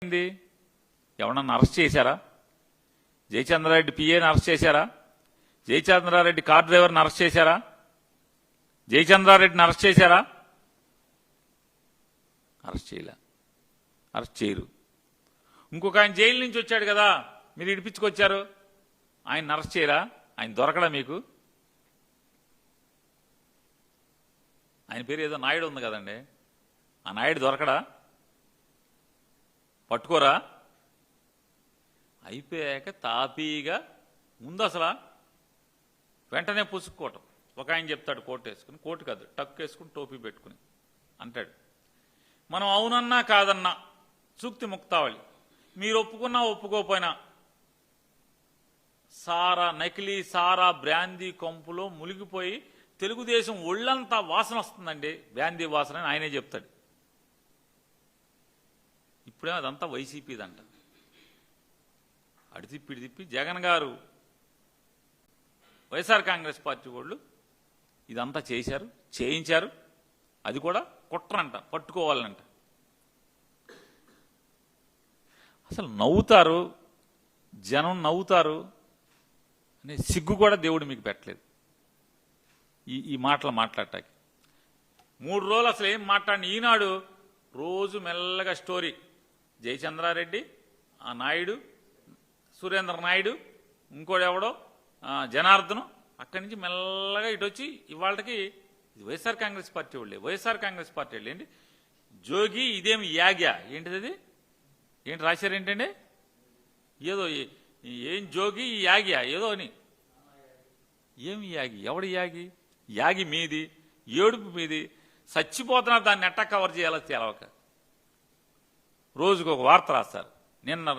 ఎవరన్నా అరెస్ట్ చేశారా? జయచంద్రారెడ్డి పిఏని అరెస్ట్ చేశారా? జయచంద్రారెడ్డి కార్ డ్రైవర్ని అరెస్ట్ చేశారా? జయచంద్రారెడ్డిని అరెస్ట్ చేశారా? అరెస్ట్ చేయలే, అరెస్ట్ చేయరు. ఇంకొక ఆయన జైలు నుంచి వచ్చాడు కదా, మీరు ఇడిపించుకొచ్చారు, ఆయన అరెస్ట్ చేయరా? ఆయన దొరకడా మీకు? ఆయన పేరు ఏదో నాయుడు ఉంది కదండి, ఆ నాయుడు దొరకడా? పట్టుకోరా? అయిపోయాక తాపీగా ముందు అసలు వెంటనే పుసుక్కోవటం. ఒక ఆయన చెప్తాడు కోట్ వేసుకుని, కోటు కాదు టక్ వేసుకుని టోపీ పెట్టుకుని అంటాడు, మనం అవునన్నా కాదన్నా సూక్తి ముక్తావళి, మీరు ఒప్పుకున్నా ఒప్పుకోపోయినా సారా నకిలీ సారా బ్రాందీ కొంపులో మునిగిపోయి తెలుగుదేశం ఒళ్ళంతా వాసన వస్తుందండి, బ్రాందీ వాసన అని ఆయనే చెప్తాడు. ఇప్పుడే అదంతా వైసీపీదంట. అడి తిప్పి ఇడి తిప్పి జగన్ గారు వైఎస్ఆర్ కాంగ్రెస్ పార్టీ వాళ్ళు ఇదంతా చేశారు, చేయించారు. అది కూడా కుట్రంట, పట్టుకోవాలంట. అసలు నవ్వుతారు, జనం నవ్వుతారు అనే సిగ్గు కూడా దేవుడు మీకు పెట్టలేదు ఈ మాటలు మాట్లాడటానికి. 3 రోజులు అసలు ఏం మాట్లాడిన ఈనాడు రోజు మెల్లగా స్టోరీ, జయచంద్రారెడ్డి, ఆ నాయుడు, సురేంద్ర నాయుడు, ఇంకోడెవడో జనార్దనం, అక్కడి నుంచి మెల్లగా ఇటు వచ్చి ఇవాళకి ఇది వైఎస్ఆర్ కాంగ్రెస్ పార్టీ వాళ్ళే, వైఎస్ఆర్ కాంగ్రెస్ పార్టీ వాళ్ళు ఏంటి జోగి, ఇదేమి యాగ్యా ఏంటిది, అది ఏంటి రాశారు ఏంటండి, ఏదో ఏం జోగి యాగ్యా ఏదో అని, ఏమి యాగి, ఎవడు యాగి, యాగి మీది, ఏడుపు మీది, చచ్చిపోతున్నారు, దాన్ని ఎట్టా కవర్ చేయాలో తెలవక రోజుకు ఒక వార్త రాస్తారు. నిన్న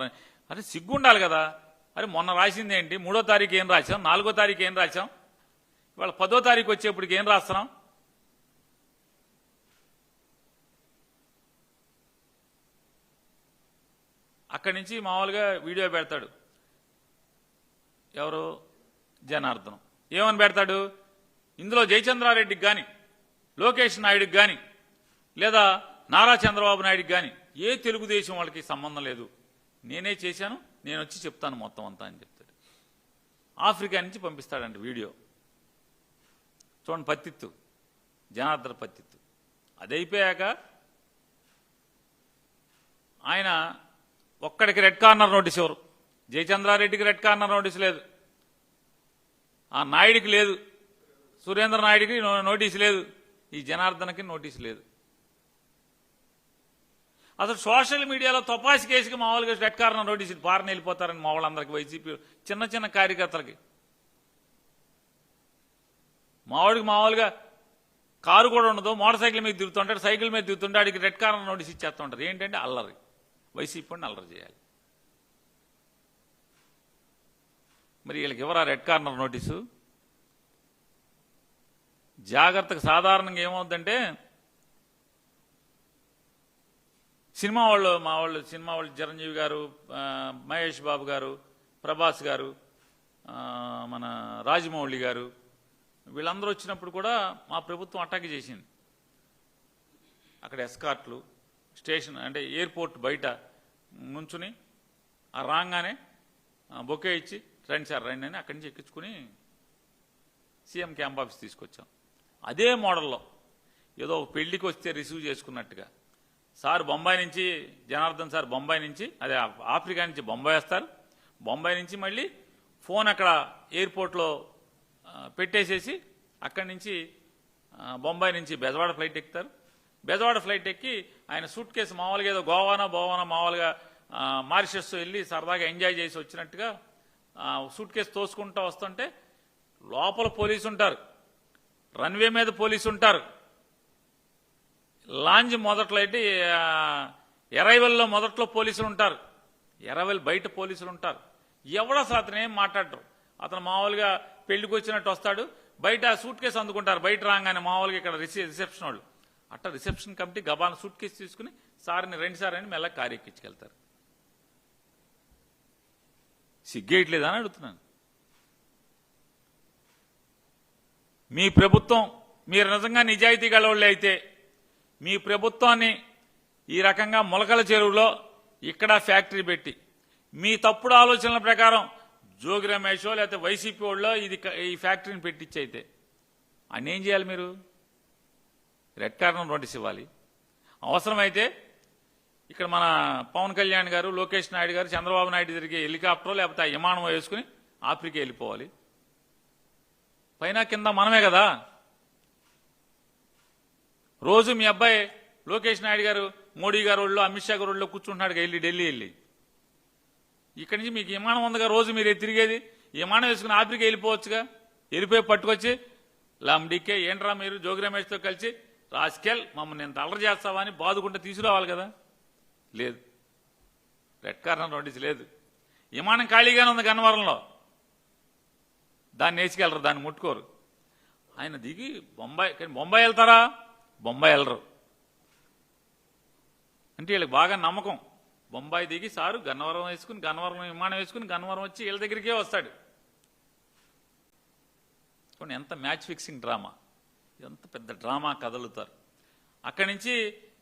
అరే సిగ్గుండాలి కదా, అరే మొన్న రాసింది ఏంటి, 3వ తారీఖు ఏం రాసాం, 4వ తారీఖు ఏం రాసాం, ఇవాళ 10వ తారీఖు వచ్చేప్పటికి ఏం రాస్తున్నాం? అక్కడి నుంచి మామూలుగా వీడియో పెడతాడు ఎవరు, జనార్దనం. ఏమని పెడతాడు, ఇందులో జయచంద్రారెడ్డికి కానీ, లోకేష్ నాయుడికి కానీ, లేదా నారా చంద్రబాబు నాయుడికి కానీ ఏ తెలుగుదేశం వాళ్ళకి సంబంధం లేదు, నేనే చేశాను, నేను వచ్చి చెప్తాను మొత్తం అంతా అని చెప్తాడు. ఆఫ్రికా నుంచి పంపిస్తాడంట వీడియో. చూడండి పత్తిత్తు, జనార్దన పత్తిత్తు. అది అయిపోయాక ఆయన ఒక్కడికి రెడ్ కార్నర్ నోటీస్ ఇవ్వరు. జయచంద్రారెడ్డికి రెడ్ కార్నర్ నోటీస్ లేదు, ఆ నాయుడికి లేదు, సురేంద్ర నాయుడికి నోటీస్ లేదు, ఈ జనార్దనకి నోటీస్ లేదు. అసలు సోషల్ మీడియాలో తపాసి కేసుకి మామూలుగా రెడ్ కార్నర్ నోటీస్ పారని వెళ్ళిపోతారని మా వాళ్ళందరికీ, వైసీపీ చిన్న చిన్న కార్యకర్తలకి. మావాడికి మామూలుగా కారు కూడా ఉండదు, మోటార్ సైకిల్ మీద తిరుగుతుంటాడు, సైకిల్ మీద తిరుగుతుంటే వాడికి రెడ్ కార్నర్ నోటీస్ ఇచ్చేస్తూ ఉంటారు. ఏంటంటే అల్లరి, వైసీపీ అల్లరి చేయాలి. మరి వీళ్ళకి ఎవరా రెడ్ కార్నర్ నోటీసు? జాగ్రత్తగా సాధారణంగా ఏమవుతుందంటే సినిమా వాళ్ళు చిరంజీవి గారు, మహేష్ బాబు గారు, ప్రభాస్ గారు, మన రాజమౌళి గారు, వీళ్ళందరూ వచ్చినప్పుడు కూడా మా ప్రభుత్వం అటాక్ చేసింది. అక్కడ ఎస్కార్ట్లు స్టేషన్ అంటే ఎయిర్పోర్ట్ బయట నుంచుని ఆ రాగానే బొకే ఇచ్చి రండి సార్ రండి అని అక్కడి నుంచి ఎక్కించుకుని సీఎం క్యాంప్ ఆఫీస్ తీసుకొచ్చాం. అదే మోడల్లో ఏదో పెళ్లికి వస్తే రిసీవ్ చేసుకున్నట్టుగా సార్ బొంబాయి నుంచి, జనార్దన్ సార్ బొంబాయి నుంచి, అదే ఆఫ్రికా నుంచి బొంబాయి వస్తారు, బొంబాయి నుంచి మళ్ళీ ఫోన్ అక్కడ ఎయిర్పోర్ట్లో పెట్టేసేసి అక్కడి నుంచి బొంబాయి నుంచి బెజవాడ ఫ్లైట్ ఎక్కుతారు. బెజవాడ ఫ్లైట్ ఎక్కి ఆయన సూట్ కేసు మామూలుగా ఏదో గోవానా మామూలుగా మారిషస్ వెళ్ళి సరదాగా ఎంజాయ్ చేసి వచ్చినట్టుగా సూట్ కేసు తోసుకుంటూ వస్తుంటే లోపల పోలీసు ఉంటారు, రన్వే మీద పోలీసు ఉంటారు, లాంజ్ మొదట్లో అయితే ఎరైవల్లో మొదట్లో పోలీసులు ఉంటారు, ఎరైవల్ బయట పోలీసులు ఉంటారు. ఎవడో అసలు అతను ఏం మాట్లాడరు, అతను మామూలుగా పెళ్లికి వచ్చినట్టు వస్తాడు, బయట సూట్ కేసు అందుకుంటారు. బయట రాగానే మామూలుగా ఇక్కడ రిసెప్షన్ వాళ్ళు అట్ట రిసెప్షన్ కమిటీ గబాన సూట్ కేసు తీసుకుని సార్ని 2 సార్ అని మెల్లగా కారు ఎక్కించుకెళ్తారు. సిగ్గేయట్లేదా అని అడుగుతున్నాను. మీ ప్రభుత్వం, మీరు నిజంగా నిజాయితీ గలవాళ్ళే అయితే మీ ప్రభుత్వాన్ని ఈ రకంగా మొలకల చెరువులో ఇక్కడ ఫ్యాక్టరీ పెట్టి మీ తప్పుడు ఆలోచనల ప్రకారం జోగి రమేషో లేకపోతే వైసీపీ వాళ్ళో ఈ ఫ్యాక్టరీని పెట్టించైతే ఆయన ఏం చేయాలి? మీరు రెడ్ కార్నర్ నోటీస్ ఇవ్వాలి. అవసరమైతే ఇక్కడ మన పవన్ కళ్యాణ్ గారు, లోకేష్ నాయుడు గారు, చంద్రబాబు నాయుడు తిరిగే హెలికాప్టర్ లేకపోతే ఆ విమానం వేసుకుని ఆఫ్రికా వెళ్ళిపోవాలి. పైన కింద మనమే కదా. రోజు మీ అబ్బాయి లోకేష్ నాయుడు గారు మోడీ గారు వాళ్ళు అమిత్ షా గారు వాళ్ళు కూర్చుంటున్నాడు వెళ్ళి ఢిల్లీ వెళ్ళి. ఇక్కడి నుంచి మీకు విమానం ఉందిగా, రోజు మీరు తిరిగేది విమానం వేసుకుని ఆఫ్రికా వెళ్ళిపోవచ్చుగా. వెళ్ళిపోయి పట్టుకొచ్చి లాండికే ఏంట్రా మీరు జోగి రమేష్తో కలిసి రాజకీయాలు మమ్మల్ని నేను అల్లరి చేస్తావా అని బాదుకుంటే తీసుకురావాలి కదా. లేదు, రెడ్ కార్నర్ నోటీస్ లేదు. విమానం ఖాళీగానే ఉంది గన్నవరంలో, దాన్ని వేసుకెళ్ళరు, దాన్ని ముట్టుకోరు. ఆయన దిగి బొంబాయి వెళ్తారా? బొంబాయి వెళ్ళరు. అంటే వీళ్ళకి బాగా నమ్మకం. బొంబాయి దిగి సారు గన్నవరం వేసుకుని గన్నవరం విమానం వేసుకుని గన్నవరం వచ్చి వీళ్ళ దగ్గరికే వస్తాడు. ఎంత మ్యాచ్ ఫిక్సింగ్ డ్రామా, ఎంత పెద్ద డ్రామా కదలుతారు. అక్కడి నుంచి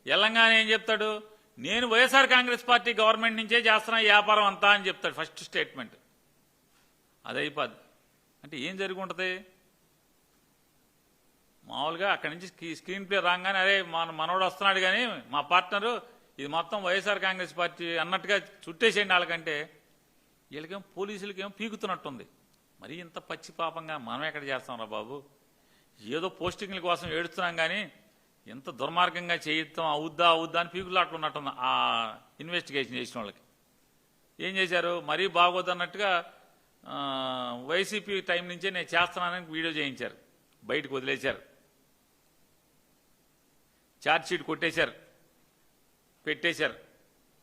తెలంగాణ ఏం చెప్తాడు? నేను వైఎస్ఆర్ కాంగ్రెస్ పార్టీ గవర్నమెంట్ నుంచే చేస్తున్నా వ్యాపారం అంతా అని చెప్తాడు ఫస్ట్ స్టేట్మెంట్. అది అయిపోద్ది. అంటే ఏం జరిగి ఉంటుంది? మామూలుగా అక్కడి నుంచి స్క్రీన్ ప్లే రాగానే అరే మనోడు వస్తున్నాడు కానీ మా పార్ట్నరు ఇది మొత్తం వైఎస్ఆర్ కాంగ్రెస్ పార్టీ అన్నట్టుగా చుట్టేసేయండి. వాళ్ళకంటే వీళ్ళకేం పోలీసులకేం పీకుతున్నట్టుంది. మరి ఇంత పచ్చి పాపంగా మనం ఎక్కడ చేస్తాం రా బాబు? ఏదో పోస్టింగ్ల కోసం ఏడుస్తున్నాం కానీ ఎంత దుర్మార్గంగా చేయిద్దాం అవుద్దా అని పీకులాట్లు ఉన్నట్టుంది ఆ ఇన్వెస్టిగేషన్ చేసిన వాళ్ళకి. ఏం చేశారు? మరీ బాగోదన్నట్టుగా వైసీపీ టైం నుంచే నేను చేస్తున్నానని వీడియో చేయించారు, బయటకు వదిలేశారు, ఛార్జ్షీట్ కొట్టేశారు, పెట్టేశారు.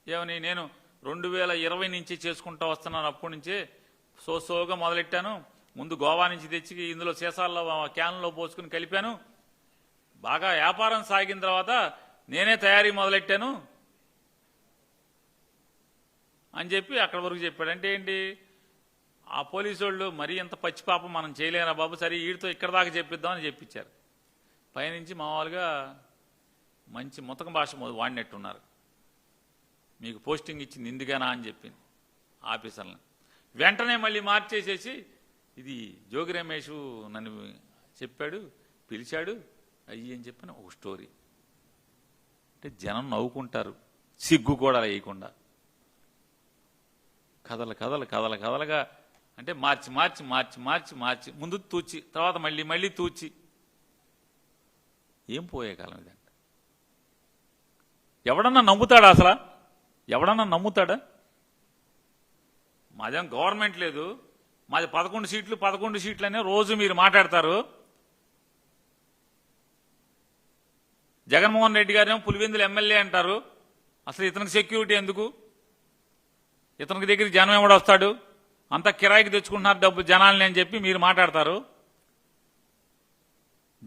ఏమని? నేను 2020 నుంచి చేసుకుంటూ వస్తున్నాను, అప్పటి నుంచే సోగా మొదలెట్టాను. ముందు గోవా నుంచి తెచ్చి ఇందులో సీసాల్లో క్యాన్లో పోసుకుని కలిపాను. బాగా వ్యాపారం సాగిన తర్వాత నేనే తయారీ మొదలెట్టాను అని చెప్పి అక్కడి వరకు చెప్పాడు. అంటే ఏంటి? ఆ పోలీసు వాళ్ళు మరీ ఎంత పచ్చిపాపం మనం చేయలేరా బాబు, సరే వీడితో ఇక్కడ దాకా చెప్పిద్దామని చెప్పించారు. పైనుంచి మామూలుగా మంచి ముతక భాష వాడినట్టున్నారు. మీకు పోస్టింగ్ ఇచ్చింది ఇందుకేనా అని చెప్పింది ఆఫీసర్లను. వెంటనే మళ్ళీ మార్చేసేసి ఇది జోగి రమేష్ నన్ను చెప్పాడు, పిలిచాడు అయ్యి అని చెప్పిన ఒక స్టోరీ. అంటే జనం నవ్వుకుంటారు సిగ్గు కూడా వేయకుండా. కథలుగా అంటే మార్చి ముందు తూచి తర్వాత మళ్ళీ తూచి. ఏం పోయే కాలం ఇదంట. ఎవడన్నా నమ్ముతాడా? అసలు ఎవడన్నా నమ్ముతాడా? మాదేం గవర్నమెంట్ లేదు, మాది 11 సీట్లు అనే రోజు మీరు మాట్లాడతారు. జగన్మోహన్ రెడ్డి గారేమో పులివెందుల ఎమ్మెల్యే అంటారు. అసలు ఇతనికి సెక్యూరిటీ ఎందుకు? ఇతనికి దగ్గరికి జనం ఎవడు వస్తాడు? అంతా కిరాయికి తెచ్చుకుంటున్నారు డబ్బు జనాల్ని అని చెప్పి మీరు మాట్లాడతారు.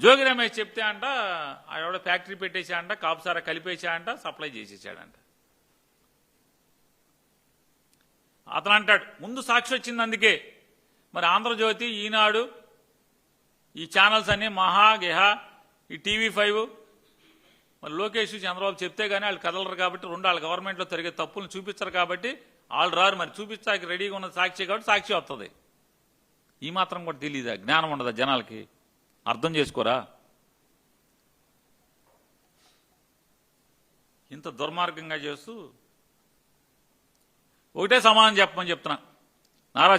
జోగి రమేష్ చెప్తే అంట ఆవిడ ఫ్యాక్టరీ పెట్టేశాడంట, కాపుసారా కలిపేశాడంట, సప్లై చేసేసాడంట. అతను అంటాడు ముందు సాక్షి వచ్చింది అందుకే. మరి ఆంధ్రజ్యోతి, ఈనాడు, ఈ ఛానల్స్ అన్ని మహా గెహ, ఈ TV5 మరి లోకేష్ చంద్రబాబు చెప్తే గానీ వాళ్ళు కదలరు కాబట్టి వాళ్ళ గవర్నమెంట్లో జరిగే తప్పులను చూపించరు కాబట్టి వాళ్ళు రారు. మరి చూపించడానికి రెడీగా ఉన్న సాక్షి కాబట్టి సాక్షి వస్తుంది. ఈ మాత్రం కూడా తెలియదా? జ్ఞానం ఉండదా జనాలకి? అర్థం చేసుకోరా? ఇంత దుర్మార్గంగా చేస్తూ ఒకటే సమాధానం చెప్పమని చెప్తున్నా. నారా